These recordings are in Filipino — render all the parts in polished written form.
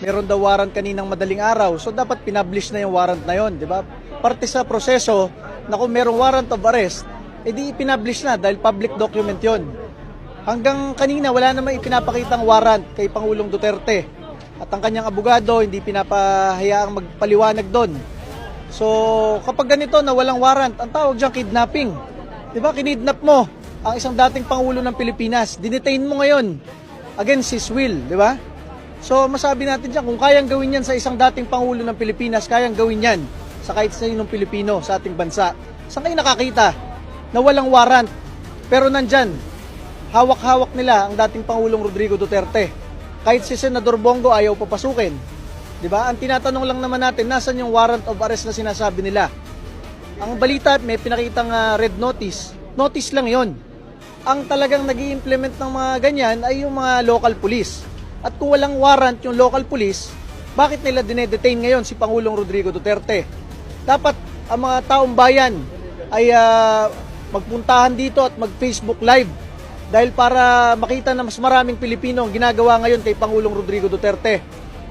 meron daw warrant kaninang madaling araw. So dapat pinablish na yung warrant na yon, di ba? Parte sa proseso na kung merong warrant of arrest, edi ipinablish na dahil public document yon. Hanggang kanina wala namang ipinapakitang warrant kay Pangulong Duterte. At ang kanyang abogado hindi pinapahayaang magpaliwanag doon. So kapag ganito na walang warrant, ang tawag dyan kidnapping. Di ba? Kinidnap mo ang isang dating Pangulo ng Pilipinas. Dinetain mo ngayon against his will, di ba? So masabi natin dyan, kung kayang gawin yan sa isang dating Pangulo ng Pilipinas, kayang gawin yan sa kahit sa sinong Pilipino sa ating bansa. Saan kayo nakakita na walang warrant? Pero nandyan, hawak-hawak nila ang dating Pangulong Rodrigo Duterte. Kahit si Senador Bongo ayaw papasukin. Di ba? Ang tinatanong lang naman natin, nasan yung warrant of arrest na sinasabi nila? Ang balita, may pinakitang red notice. Notice lang yon. Ang talagang nag-i-implement ng mga ganyan ay yung mga local police. At kung walang warrant yung local police, bakit nila dinedetain ngayon si Pangulong Rodrigo Duterte? Dapat ang mga taong bayan ay magpuntahan dito at mag-Facebook Live dahil para makita na mas maraming Pilipino ang ginagawa ngayon kay Pangulong Rodrigo Duterte.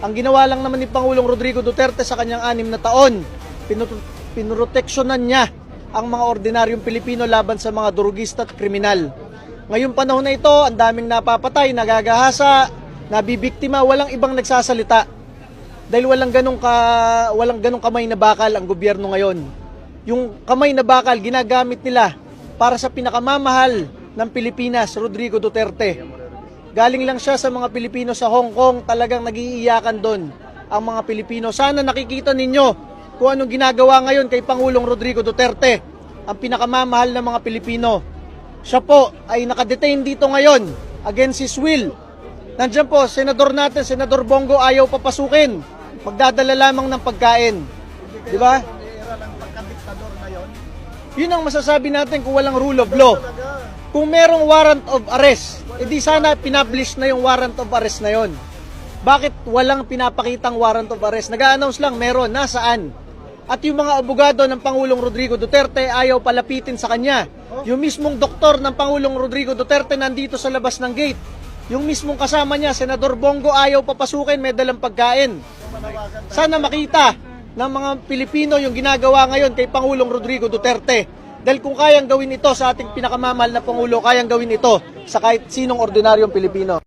Ang ginawa lang naman ni Pangulong Rodrigo Duterte sa kanyang 6 na taon, pinroteksyonan niya ang mga ordinaryong Pilipino laban sa mga durugista at kriminal. Ngayong panahon na ito, ang daming napapatay, nagagahasa, nabibiktima, walang ibang nagsasalita. Dahil walang ganong kamay na bakal ang gobyerno ngayon. Yung kamay na bakal ginagamit nila para sa pinakamamahal ng Pilipinas, Rodrigo Duterte. Galing lang siya sa mga Pilipino sa Hong Kong, talagang nag-iiyakan doon ang mga Pilipino. Sana nakikita ninyo kung anong ginagawa ngayon kay Pangulong Rodrigo Duterte, ang pinakamamahal ng mga Pilipino. Siya po ay nakadetain dito ngayon against his will. Nandiyan po, senador natin, Senador Bongo, ayaw papasukin. Magdadala lamang ng pagkain. Di ba? Yun ang masasabi natin kung walang rule of law. Kung merong warrant of arrest, edi sana pinablish na yung warrant of arrest na yon. Bakit walang pinapakitang warrant of arrest? Nag-a-announce lang, meron, nasaan? At yung mga abogado ng Pangulong Rodrigo Duterte ayaw palapitin sa kanya. Yung mismong doktor ng Pangulong Rodrigo Duterte nandito sa labas ng gate. Yung mismong kasama niya, Senador Bongo, ayaw papasukin, may dalang pagkain. Sana makita ng mga Pilipino yung ginagawa ngayon kay Pangulong Rodrigo Duterte. Dahil kung kayang gawin ito sa ating pinakamamahal na Pangulo, kayang gawin ito sa kahit sinong ordinaryong Pilipino.